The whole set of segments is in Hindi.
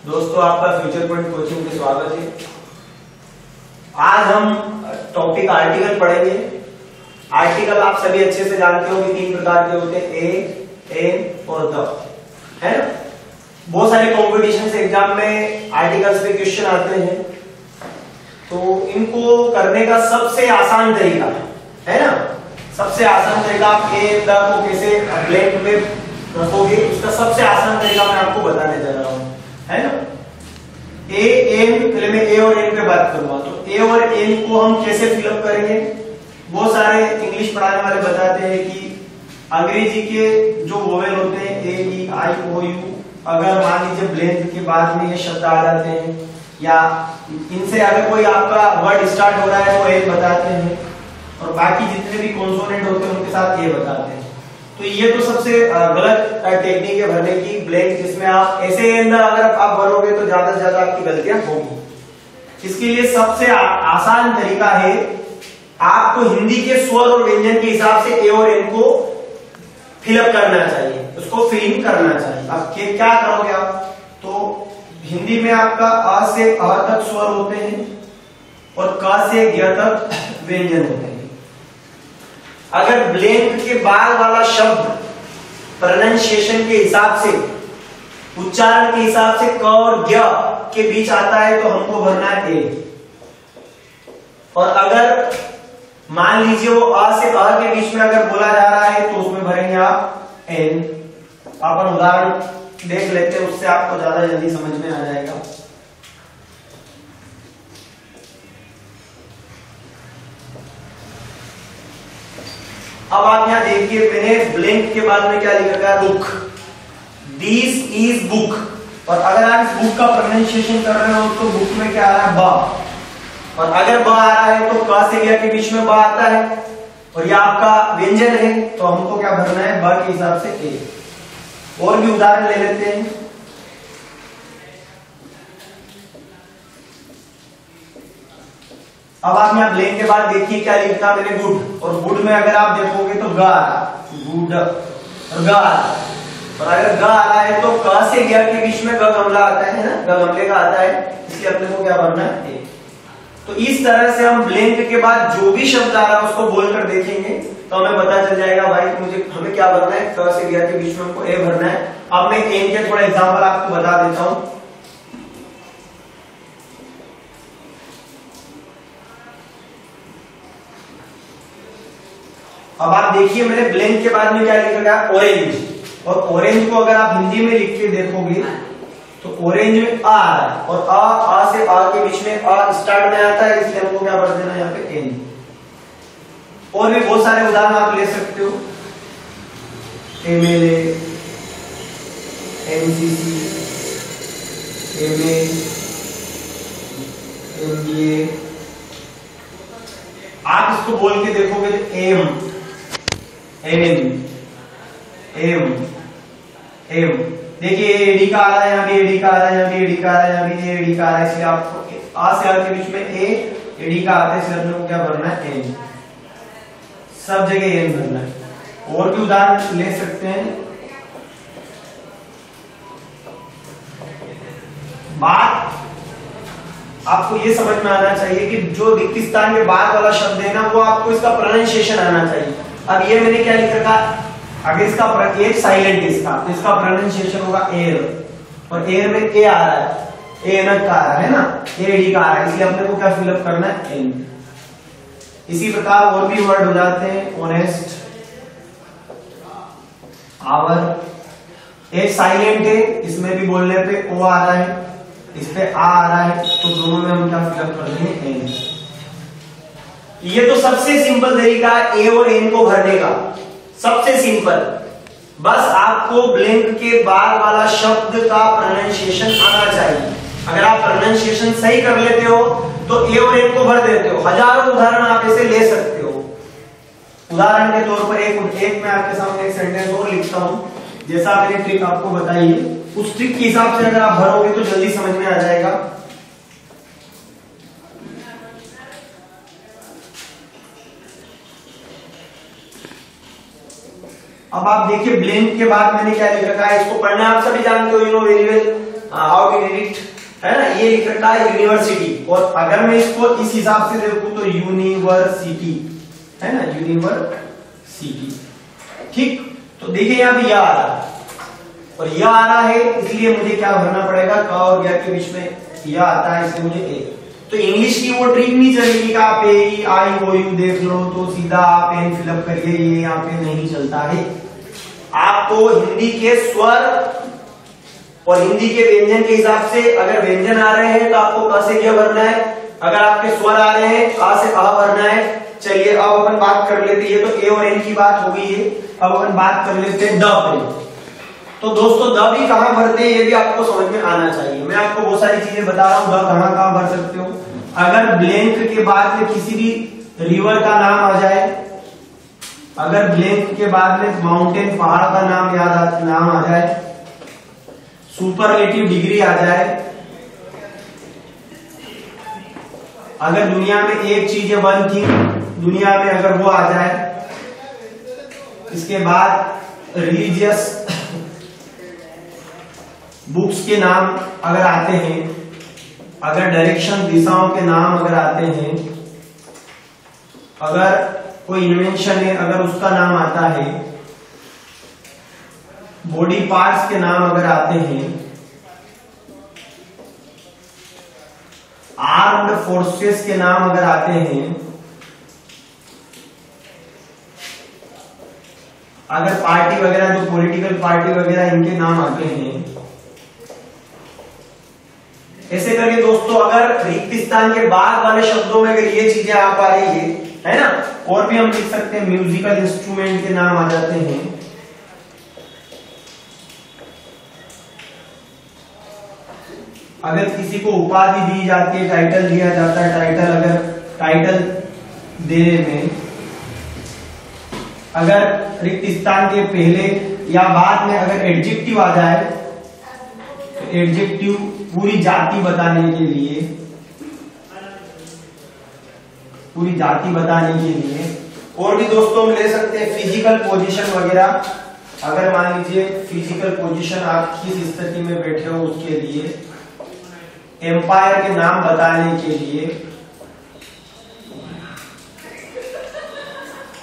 दोस्तों आपका फ्यूचर पॉइंट कोचिंग में स्वागत है। आज हम टॉपिक आर्टिकल पढ़ेंगे। आर्टिकल आप सभी अच्छे से जानते हो कि तीन प्रकार के होते हैं, ए, एन और द, है ना। बहुत सारे कॉम्पिटिशन एग्जाम में आर्टिकल्स पे क्वेश्चन आते हैं, तो इनको करने का सबसे आसान तरीका है ना, सबसे आसान तरीका आप ए द को कैसे ब्लैंक में रखोगे, उसका सबसे आसान तरीका मैं आपको बताने जा रहा हूं, है ना। ए एन, पहले मैं ए और एन पे बात करूंगा। तो ए और एन को हम कैसे फिलअप करेंगे, बहुत सारे इंग्लिश पढ़ाने वाले बताते हैं कि अंग्रेजी के जो वोवेल होते हैं ए ई आई ओ यू, अगर मान लीजिए ब्लैंक के बाद में ये शब्द आ जाते हैं या इनसे अगर कोई आपका वर्ड स्टार्ट हो रहा है तो एन बताते हैं, और बाकी जितने भी कॉन्सोनेंट होते हैं उनके साथ ए बताते हैं। तो ये तो सबसे गलत टेक्निक है भरने की ब्लैंक, जिसमें आप ऐसे अंदर अगर आप भरोगे तो ज्यादा से ज्यादा आपकी गलतियां होगी। इसके लिए सबसे आसान तरीका है, आपको हिंदी के स्वर और व्यंजन के हिसाब से ए और एन को फिलअप करना चाहिए, उसको फिल इन करना चाहिए। अब क्या करोगे आप, तो हिंदी में आपका अ से अ तक स्वर होते हैं और क से ज्ञ तक व्यंजन होते हैं। अगर ब्लैंक के बाद वाला शब्द प्रोनाउंसिएशन के हिसाब से, उच्चारण के हिसाब से क और ज्ञ के बीच आता है तो हमको भरना है ए। और अगर मान लीजिए वो अ से अ के बीच में अगर बोला जा रहा है तो उसमें भरेंगे आप एन। अपन उदाहरण देख लेते हैं, उससे आपको ज्यादा जल्दी समझ में आ जाएगा। अब आप यहां देखिए, मैंने ब्लैंक के बाद में क्या लिख रखा है, बुक, दिस इज बुक। और अगर आप इस बुक का प्रोनाउंसिएशन कर रहे हो तो बुक में क्या आ रहा है, बा। और अगर बा आ रहा है तो क से ज्ञ के बीच में बा आता है और ये आपका व्यंजन है, तो हमको क्या भरना है, बा के हिसाब से ए। और भी उदाहरण ले लेते हैं। अब आप यहाँ ब्लैंक के बाद देखिए क्या लिखा मैंने, गुड। और गुड में अगर आप देखोगे तो ग आ रहा, गुड और ग आ रहा। और अगर ग आ रहा है तो क से ज्ञ के बीच में ग गमला आता है ना, ग गमले का आता है, इसलिए अपने को क्या भरना है, ए। तो इस तरह से हम ब्लैंक के बाद जो भी शब्द आ रहा है उसको बोलकर देखेंगे तो हमें पता चल जाएगा भाई कि हमें क्या भरना है, क से ज्ञ के बीच में हमको ए भरना है। अब मैं एन के थोड़ा एग्जाम्पल आपको बता देता हूं। अब आप देखिए, मैंने ब्लैंक के बाद में क्या लिख रखा है, ऑरेंज। और ऑरेंज को अगर आप हिंदी में लिख के देखोगे तो ऑरेंज में आ रहा है, और आ से आ के बीच में आ स्टार्ट में आता है, इसलिए हमको क्या भर देना है यहाँ पे एन। और भी बहुत सारे उदाहरण आप ले सकते हो, एमएलए, एमसीसी, एमए, एमबीए। आप इसको बोल के देखोगे तो एम, एम, एम, एम। देखिए एडी का आ रहा है, यहाँ भी एडी का आ रहा है, यहाँ भी एडी का आ रहा है, यहाँ भी एडी का आ रहा है, इसलिए आपको आ से आ के बीच में ए एडी का आता है, इसलिए अपने को क्या भरना है, एन। सब जगह एन भरना है। और भी उदाहरण ले सकते हैं। बात आपको ये समझ में आना चाहिए कि जो रिक्त स्थान के बाद वाला शब्द है ना, वो आपको इसका प्रोनाउंसिएशन आना चाहिए। अब ये मैंने क्या लिख रखा, अगर इसका एक साइलेंट इसका, तो इसका प्रोनाउंसिएशन होगा एयर, और एयर में ए आ रहा है, ए एन का आ रहा है ना, एडी का आ रहा है, इसलिए अपने को क्या फिलअप करना है, एन। इसी प्रकार और भी वर्ड हो जाते हैं, ऑनेस्ट, आवर। एक साइलेंट है, इसमें भी बोलने पे ओ आ रहा है, इस पे आ रहा है, तो दोनों में हम क्या फिलअप कर देंगे, एन। ये तो सबसे सिंपल तरीका है ए और एन को भरने का, सबसे सिंपल। बस आपको ब्लैंक के बाद वाला शब्द का प्रोनाउंसिएशन आना चाहिए। अगर आप प्रोनाउंसिएशन सही कर लेते हो तो ए और एन को भर देते हो। हजारों उदाहरण आप ऐसे ले सकते हो। उदाहरण के तौर पर एक मैं आपके सामने एक सेंटेंस और लिखता हूं, जैसा मैंने ट्रिक आपको बताई है, उस ट्रिक के हिसाब से अगर आप भरोगे तो जल्दी समझ में आ जाएगा। अब आप देखिए ब्लैंक के बाद मैंने क्या लिख रखा है, इसको पढ़ना आप सभी जानते हो, you know very well. How did it, है ना, ये लिख रखा है यूनिवर्सिटी। और अगर मैं इसको इस हिसाब से देखूं तो यूनिवर्सिटी, है ना, यूनिवर्सिटी। ठीक, तो देखिए यहाँ पे यह आ रहा है और यह आ रहा है, इसलिए मुझे क्या भरना पड़ेगा, क और या के बीच में यह आता है, इसलिए मुझे ए। तो इंग्लिश की वो ट्रिक नहीं चलेगी कि आप ए आई ओ यू देख लो तो सीधा आप एन फिलअप करिए, ये यहाँ पे नहीं चलता है। आपको हिंदी के स्वर और हिंदी के व्यंजन के हिसाब से, अगर व्यंजन आ रहे हैं तो आपको क से क्या भरना है, अगर आपके स्वर आ रहे हैं आ से आ भरना है। चलिए अब अपन बात कर लेते हैं, ये तो ए और एन की बात हो गई है, अब अपन बात कर लेते हैं द पे। तो दोस्तों द भी कहां भरते हैं ये भी आपको समझ में आना चाहिए। मैं आपको बहुत सारी चीजें बता रहा हूं, द कहां कहां भर सकते हो। अगर ब्लैंक के बाद में किसी भी रिवर का नाम आ जाए, अगर ब्लैंक के बाद में माउंटेन पहाड़ का नाम आ जाए, सुपरलेटिव डिग्री आ जाए, अगर दुनिया में एक चीज है, वन थिंग दुनिया में अगर वो आ जाए, इसके बाद रिलीजियस बुक्स के नाम अगर आते हैं, अगर डायरेक्शन दिशाओं के नाम अगर आते हैं, अगर कोई इन्वेंशन है अगर उसका नाम आता है, बॉडी पार्ट्स के नाम अगर आते हैं, आर्म्ड फोर्सेस के नाम अगर आते हैं, अगर पार्टी वगैरह जो पॉलिटिकल पार्टी वगैरह इनके नाम आते हैं, ऐसे करके दोस्तों अगर रिक्तिस्थान के बाद वाले शब्दों में अगर ये चीजें आ पा रही है ना, और भी हम लिख सकते हैं, म्यूजिकल इंस्ट्रूमेंट के नाम आ जाते हैं, अगर किसी को उपाधि दी जाती है, टाइटल दिया जाता है, टाइटल अगर टाइटल देने में अगर रिक्त स्थान के पहले या बाद में अगर एडजेक्टिव आ जाए, तो एडजेक्टिव पूरी जाति बताने के लिए, पूरी जाति बताने के लिए। और भी दोस्तों हम ले सकते हैं फिजिकल पोजीशन वगैरह, अगर मान लीजिए फिजिकल पोजीशन आप किस स्थिति में बैठे हो उसके लिए, एम्पायर के नाम बताने के लिए,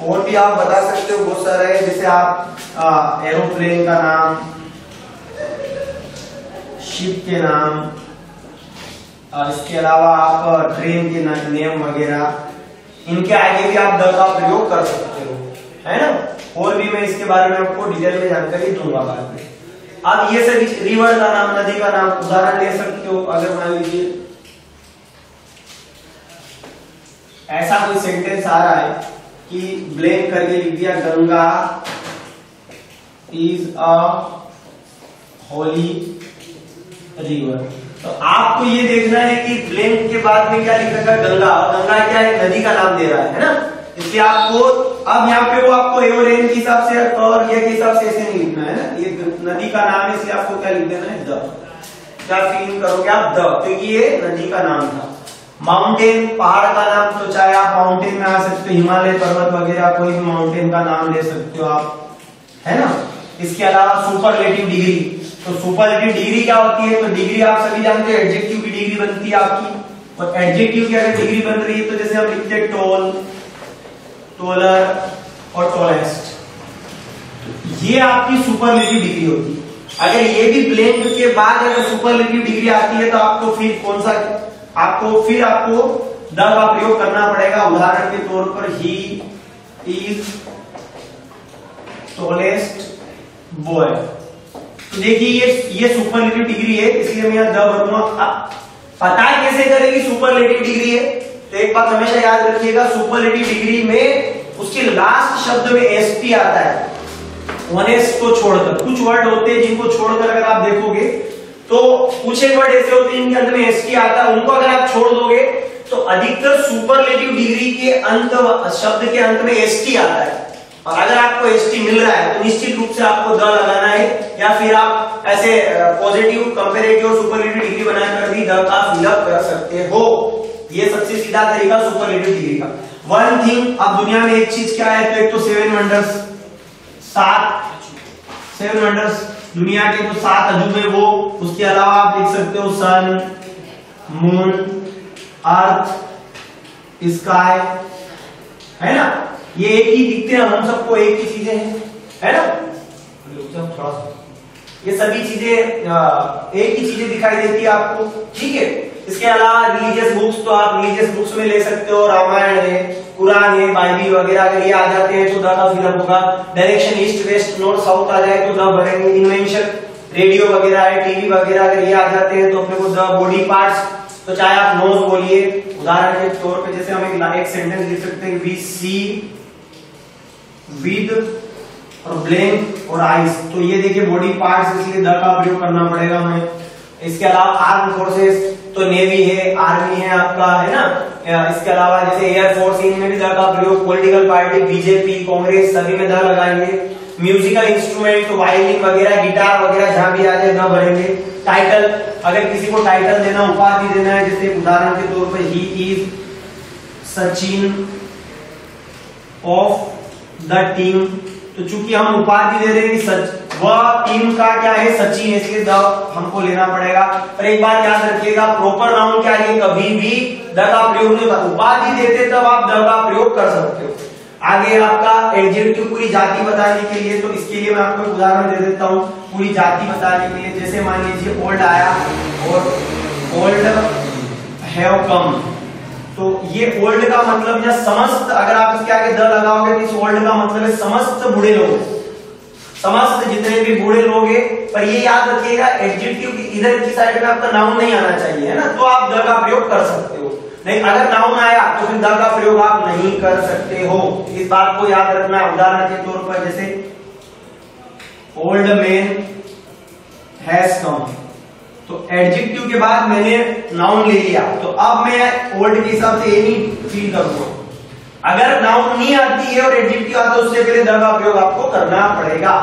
और भी आप बता सकते हो बहुत सारे, जैसे आप एरोप्लेन का नाम, शिप के नाम, इसके अलावा आप ट्रेन के नेम वगैरह, इनके आगे भी आप द का प्रयोग कर सकते हो, है ना। और भी मैं इसके बारे में आपको डिटेल में जानकारी दूंगा बाद में। आप ये सभी रिवर का नाम, नदी का नाम उदाहरण ले सकते हो। अगर मान लीजिए ऐसा कोई सेंटेंस आ रहा है कि ब्लैंक करके लिख दिया, Ganga is a Holi river, तो आपको ये देखना है कि ब्लैंक के बाद में क्या लिख रखा है, गंगा, और गंगा क्या है, नदी का नाम दे रहा है ना। इसलिए आपको अब यहाँ पे वो आपको ए और एन के हिसाब से और ये के हिसाब से ऐसे नहीं लिखना है ना, ये नदी का नाम है, इसलिए आपको क्या लिख देना है, द। क्या फील करोगे आप, द, क्योंकि ये नदी का नाम था। माउंटेन, पहाड़ का नाम, तो चाहे आप माउंटेन में आ सकते हो, हिमालय पर्वत वगैरह कोई भी माउंटेन का नाम ले सकते हो आप, है ना। इसके अलावा सुपरलेटिव डिग्री, तो सुपरलेटिव डिग्री क्या होती है, तो डिग्री आप सभी जानते हैं, एडजेक्टिव की डिग्री बनती है आपकी, और एडजेक्टिव की अगर डिग्री बन रही है तो जैसे हम लिखते हैं टॉल, टॉलर और टॉलेस्ट, ये आपकी सुपरलेटिव डिग्री होती है। अगर ये भी ब्लैंक के बाद अगर सुपरलेटिव डिग्री आती है तो आपको फिर कौन सा, आपको द का प्रयोग करना पड़ेगा। उदाहरण के तौर पर ही इज टॉलेस्ट बॉय, तो देखिए ये सुपरलेटिव डिग्री है, इसलिए मैं द भरूंगा। अब पता कैसे करेगी सुपरलेटिव डिग्री है, तो एक बात हमेशा याद रखिएगा, सुपरलेटिव डिग्री में उसके लास्ट शब्द में एसटी आता है, वन एस को छोड़कर। कुछ वर्ड होते हैं जिनको छोड़कर अगर आप देखोगे तो कुछ एक वर्ड ऐसे होते हैं इनके अंत में एसटी आता है, उनको अगर आप छोड़ दोगे तो अधिकतर सुपरलेटिव डिग्री के अंत, शब्द के अंत में एसटी आता है। और अगर आपको एसटी मिल रहा है तो निश्चित रूप से आपको द लगाना है, या फिर आप ऐसे पॉजिटिव, कंपैरेटिव और सुपरलेटिव डिग्री बनाकर भी द का फिलअप कर सकते हो। ये सबसे सीधा तरीका सुपरलेटिव डिग्री का। वन थिंग, अब दुनिया में एक चीज क्या है, तो एक तो 7 वंडर्स, 7 वंडर्स, दुनिया के जो 7 अजूबे वो, उसके अलावा आप लिख सकते हो सन, मून, अर्थ, स्काई, है ना, ये एक ही दिखते हैं हम सबको, एक ही चीजें हैं, है ना, थोड़ा सा ये सभी चीजें एक ही चीजें दिखाई देती है आपको, ठीक है। इसके अलावा रिलीजियस बुक्स, तो आप रिलीजियस बुक्स में ले सकते हो, रामायण है, कुरान है, बाइबिल वगैरह, अगर ये आ जाते हैं तो द का फिलअप होगा। Direction east west north south आ जाए तो द भरेंगे। इन्वेंशन रेडियो वगैरह है, टीवी वगैरह, अगर ये आ जाते हैं तो अपने को द। बॉडी पार्ट्स, तो चाहे आप नोज बोलिए, उदाहरण के तौर पे जैसे हम एक सेंटेंस लिख सकते हैं, वी सी विद और ब्लैंक और आइस, तो ये देखिए बॉडी पार्ट्स, इसलिए द का प्रयोग करना पड़ेगा हमें। इसके अलावा आर्म फोर्सेस, तो नेवी है, आर्मी है आपका, है ना। इसके अलावा जैसे एयर फोर्स, इनमें भी द का प्रयोग। पॉलिटिकल पार्टी, बीजेपी, कांग्रेस, सभी में द लगाएंगे। म्यूजिकल इंस्ट्रूमेंट, तो वायलिन वगैरह, गिटार वगैरह, जहां भी आ जाए द भरेंगे। टाइटल, अगर किसी को टाइटल देना, उपाधि देना है, जैसे उदाहरण के तौर पर he is Sachin of the team, तो चूंकि हम उपाधि दे रहे हैं, वह टीम का क्या है, सचिन, इसलिए द हमको लेना पड़ेगा। पर एक बात याद रखिएगा, प्रॉपर नाउन क्या है, कभी भी द का प्रयोग नहीं होता। उपाधि देते तब आप द का प्रयोग कर सकते हो। आगे आपका एडजेक्टिव, पूरी जाति बताने के लिए, तो इसके लिए मैं आपको एक उदाहरण दे देता हूँ पूरी जाति बताने के लिए। जैसे मान लीजिए ओल्ड आया और ओल्ड हैव कम, तो ये ओल्ड का मतलब या समस्त, अगर आप इसके आगे द लगाओगे तो इस ओल्ड का मतलब है समस्त बूढ़े लोग, समस्त जितने भी बूढ़े लोग हैं। पर ये याद रखिएगा, एडजेक्टिव की इधर की साइड में आपका नाउन नहीं आना चाहिए, है ना, तो आप द का प्रयोग कर सकते हो। नहीं, अगर नाउन आया तो फिर द का प्रयोग आप नहीं कर सकते हो, इस बात को याद रखना। उदाहरण के तौर पर जैसे ओल्ड मैन हैज कम, तो एडजेक्टिव के बाद मैंने नाउन ले लिया, तो अब मैं ओल्ड के हिसाब से ये नहीं फील करूंगा। अगर नाउन नहीं आती है और एडजेक्टिव आता है, उससे पहले द का प्रयोग आपको करना पड़ेगा।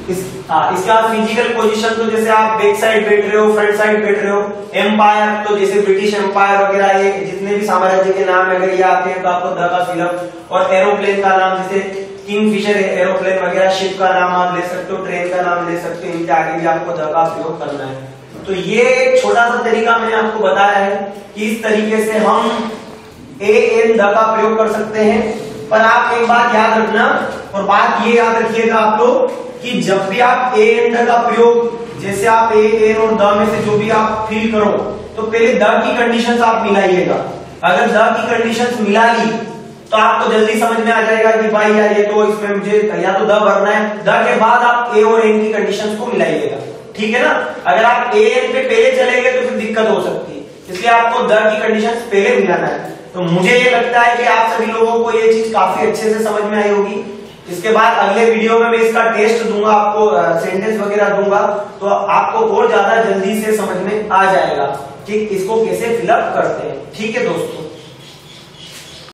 इसका फिजिकल पोजीशन, तो जैसे आप बैक साइड बैठ रहे हो, फ्रंट साइड बैठ रहे हो। एम्पायर, तो जैसे ब्रिटिश एम्पायर वगैरह, ये जितने भी साम्राज्य के नाम अगर ये आते हैं तो आपको द का फिलअप। और एरोप्लेन का नाम, जैसे किंगफिशर एरोप्लेन वगैरह, शिप का नाम आप ले सकते हो, ट्रेन का नाम ले सकते हो, इनके आगे भी आपको द का प्रयोग करना है। तो ये एक छोटा सा तरीका मैंने आपको बताया है कि इस तरीके से हम ए एन द का प्रयोग कर सकते हैं। पर आप एक बात याद रखना, और बात ये याद रखिएगा आप लोग, कि जब भी आप ए एन द का प्रयोग, जैसे आप ए एन और द में से जो भी आप फील करो, तो पहले द की कंडीशंस आप मिलाइएगा। अगर द की कंडीशंस मिला ली तो आपको जल्दी समझ में आ जाएगा कि भाई यार ये तो इसमें मुझे या तो द भरना है, द के बाद आप ए और एन की कंडीशंस को मिलाइएगा, ठीक है ना। अगर आप ए एन पे पहले चलेंगे तो फिर दिक्कत हो सकती है, इसलिए आपको द की कंडीशंस पहले मिलाना है। तो मुझे ये लगता है कि आप सभी लोगों को ये चीज काफी अच्छे से समझ में आई होगी। इसके बाद अगले वीडियो में मैं इसका टेस्ट दूंगा, आपको सेंटेंस वगैरह दूंगा, तो आपको और ज्यादा जल्दी से समझ में आ जाएगा कि इसको कैसे फिलअप करते हैं, ठीक है दोस्तों।